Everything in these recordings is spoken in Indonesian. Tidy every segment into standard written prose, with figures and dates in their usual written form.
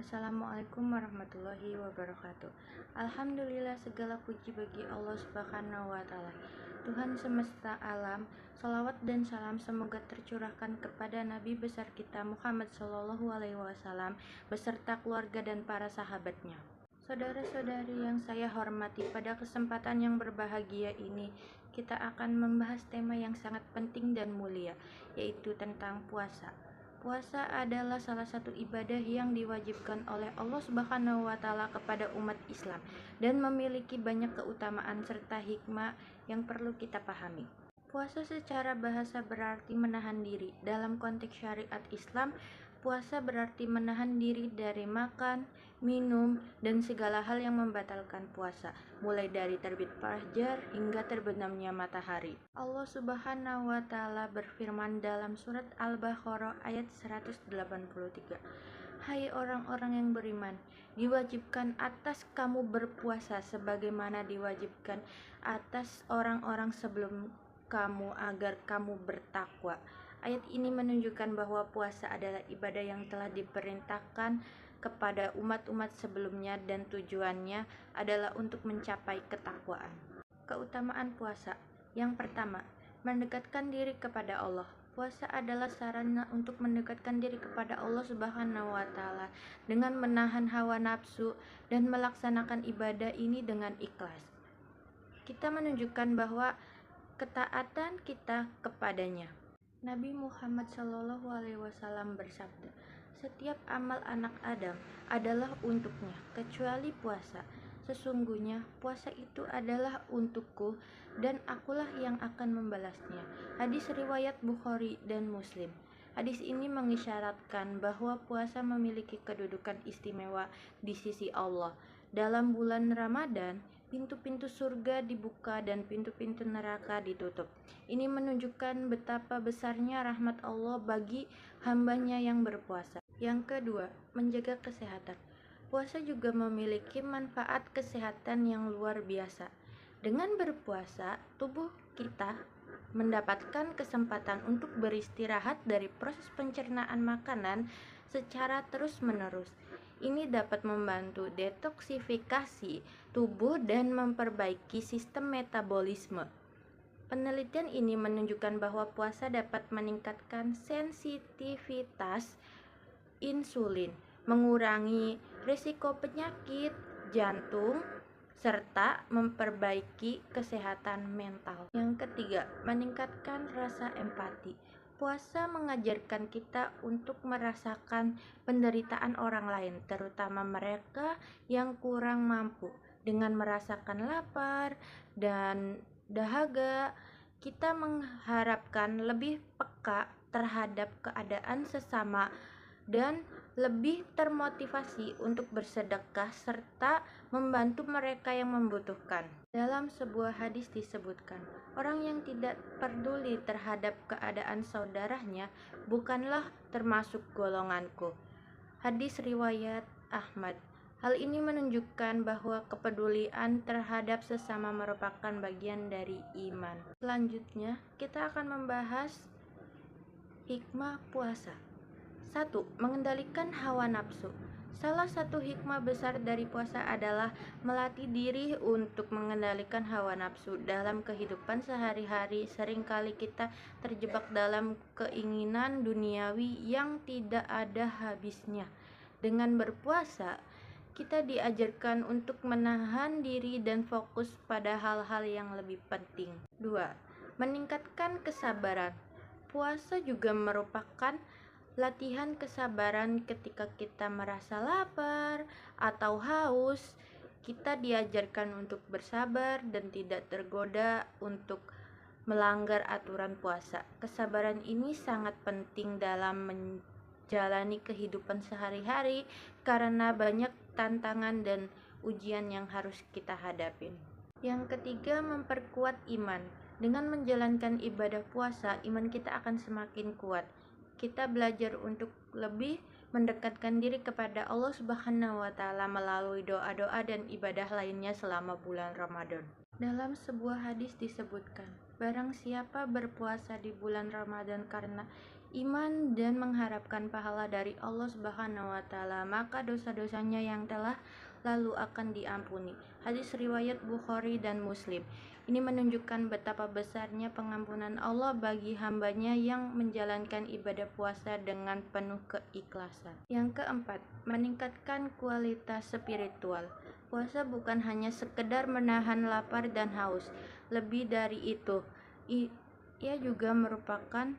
Assalamualaikum warahmatullahi wabarakatuh. Alhamdulillah, segala puji bagi Allah Subhanahu wa Ta'ala, Tuhan semesta alam. Salawat dan salam semoga tercurahkan kepada Nabi besar kita Muhammad Shallallahu Alaihi Wasallam beserta keluarga dan para sahabatnya. Saudara-saudari yang saya hormati, pada kesempatan yang berbahagia ini kita akan membahas tema yang sangat penting dan mulia, yaitu tentang puasa. Puasa adalah salah satu ibadah yang diwajibkan oleh Allah Subhanahu wa Ta'ala kepada umat Islam dan memiliki banyak keutamaan serta hikmah yang perlu kita pahami. Puasa secara bahasa berarti menahan diri. Dalam konteks syariat Islam, puasa berarti menahan diri dari makan, minum, dan segala hal yang membatalkan puasa, mulai dari terbit fajar hingga terbenamnya matahari. Allah Subhanahu wa Ta'ala berfirman dalam surat Al-Baqarah ayat 183, "Hai orang-orang yang beriman, diwajibkan atas kamu berpuasa sebagaimana diwajibkan atas orang-orang sebelum kamu agar kamu bertakwa." Ayat ini menunjukkan bahwa puasa adalah ibadah yang telah diperintahkan kepada umat-umat sebelumnya dan tujuannya adalah untuk mencapai ketakwaan. Keutamaan puasa. Yang pertama, mendekatkan diri kepada Allah. Puasa adalah sarana untuk mendekatkan diri kepada Allah Subhanahu wa Ta'ala dengan menahan hawa nafsu dan melaksanakan ibadah ini dengan ikhlas. Kita menunjukkan bahwa ketaatan kita kepadanya. Nabi Muhammad SAW bersabda, "Setiap amal anak Adam adalah untuknya, kecuali puasa. Sesungguhnya puasa itu adalah untukku dan akulah yang akan membalasnya." Hadis riwayat Bukhari dan Muslim. Hadis ini mengisyaratkan bahwa puasa memiliki kedudukan istimewa di sisi Allah. Dalam bulan Ramadan, pintu-pintu surga dibuka dan pintu-pintu neraka ditutup. Ini menunjukkan betapa besarnya rahmat Allah bagi hambanya yang berpuasa. Yang kedua, menjaga kesehatan. Puasa juga memiliki manfaat kesehatan yang luar biasa. Dengan berpuasa, tubuh kita mendapatkan kesempatan untuk beristirahat dari proses pencernaan makanan secara terus-menerus. Ini dapat membantu detoksifikasi tubuh dan memperbaiki sistem metabolisme. Penelitian ini menunjukkan bahwa puasa dapat meningkatkan sensitivitas insulin, mengurangi risiko penyakit jantung, serta memperbaiki kesehatan mental. Yang ketiga, meningkatkan rasa empati. Puasa mengajarkan kita untuk merasakan penderitaan orang lain, terutama mereka yang kurang mampu. Dengan merasakan lapar dan dahaga, kita mengharapkan lebih peka terhadap keadaan sesama dan lebih termotivasi untuk bersedekah serta membantu mereka yang membutuhkan. Dalam sebuah hadis disebutkan, orang yang tidak peduli terhadap keadaan saudaranya bukanlah termasuk golonganku. Hadis riwayat Ahmad. Hal ini menunjukkan bahwa kepedulian terhadap sesama merupakan bagian dari iman. Selanjutnya, kita akan membahas hikmah puasa. 1. Mengendalikan hawa nafsu. Salah satu hikmah besar dari puasa adalah melatih diri untuk mengendalikan hawa nafsu. Dalam kehidupan sehari-hari, seringkali kita terjebak dalam keinginan duniawi yang tidak ada habisnya. Dengan berpuasa, kita diajarkan untuk menahan diri dan fokus pada hal-hal yang lebih penting. 2. Meningkatkan kesabaran. Puasa juga merupakan latihan kesabaran. Ketika kita merasa lapar atau haus, kita diajarkan untuk bersabar dan tidak tergoda untuk melanggar aturan puasa. Kesabaran ini sangat penting dalam menjalani kehidupan sehari-hari karena banyak tantangan dan ujian yang harus kita hadapin. Yang ketiga, memperkuat iman. Dengan menjalankan ibadah puasa, iman kita akan semakin kuat. Kita belajar untuk lebih mendekatkan diri kepada Allah Subhanahu wa Ta'ala melalui doa-doa dan ibadah lainnya selama bulan Ramadan. Dalam sebuah hadis disebutkan, barang siapa berpuasa di bulan Ramadan karena iman dan mengharapkan pahala dari Allah Subhanahu wa taala, maka dosa-dosanya yang telah lalu akan diampuni. Hadis riwayat Bukhari dan Muslim. Ini menunjukkan betapa besarnya pengampunan Allah bagi hambanya yang menjalankan ibadah puasa dengan penuh keikhlasan. Yang keempat, meningkatkan kualitas spiritual. Puasa bukan hanya sekedar menahan lapar dan haus, lebih dari itu, ia juga merupakan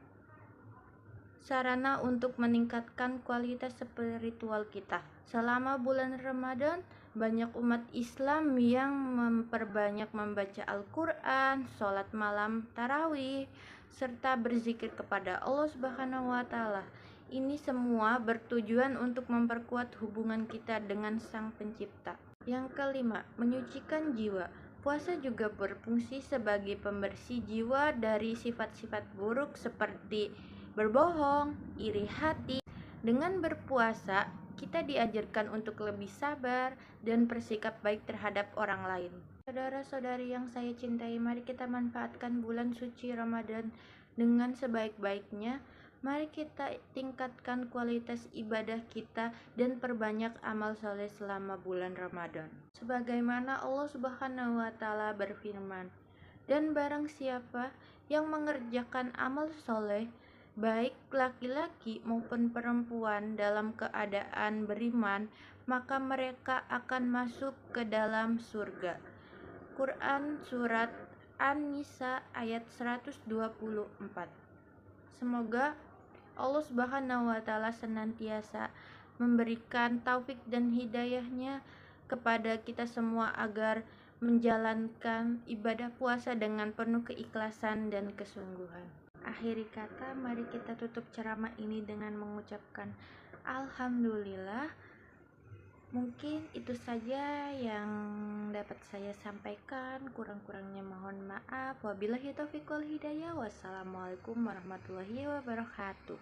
sarana untuk meningkatkan kualitas spiritual kita. Selama bulan Ramadan, banyak umat Islam yang memperbanyak membaca Al-Quran, sholat malam tarawih, serta berzikir kepada Allah Subhanahu wa Ta'ala. Ini semua bertujuan untuk memperkuat hubungan kita dengan Sang Pencipta. Yang kelima, menyucikan jiwa. Puasa juga berfungsi sebagai pembersih jiwa dari sifat-sifat buruk seperti berbohong, iri hati. Dengan berpuasa, kita diajarkan untuk lebih sabar dan bersikap baik terhadap orang lain. Saudara-saudari yang saya cintai, mari kita manfaatkan bulan suci Ramadan dengan sebaik-baiknya. Mari kita tingkatkan kualitas ibadah kita dan perbanyak amal soleh selama bulan Ramadan. Sebagaimana Allah Subhanahu wa Ta'ala berfirman, "Dan barang siapa yang mengerjakan amal soleh, baik laki-laki maupun perempuan dalam keadaan beriman, maka mereka akan masuk ke dalam surga." Quran Surat An-Nisa ayat 124. Semoga Allah Subhanahu wa Ta'ala senantiasa memberikan taufik dan hidayahnya kepada kita semua agar menjalankan ibadah puasa dengan penuh keikhlasan dan kesungguhan. Akhiri kata, mari kita tutup ceramah ini dengan mengucapkan Alhamdulillah. Mungkin itu saja yang dapat saya sampaikan. Kurang-kurangnya mohon maaf. Wabillahi taufiq wal hidayah. Wassalamualaikum warahmatullahi wabarakatuh.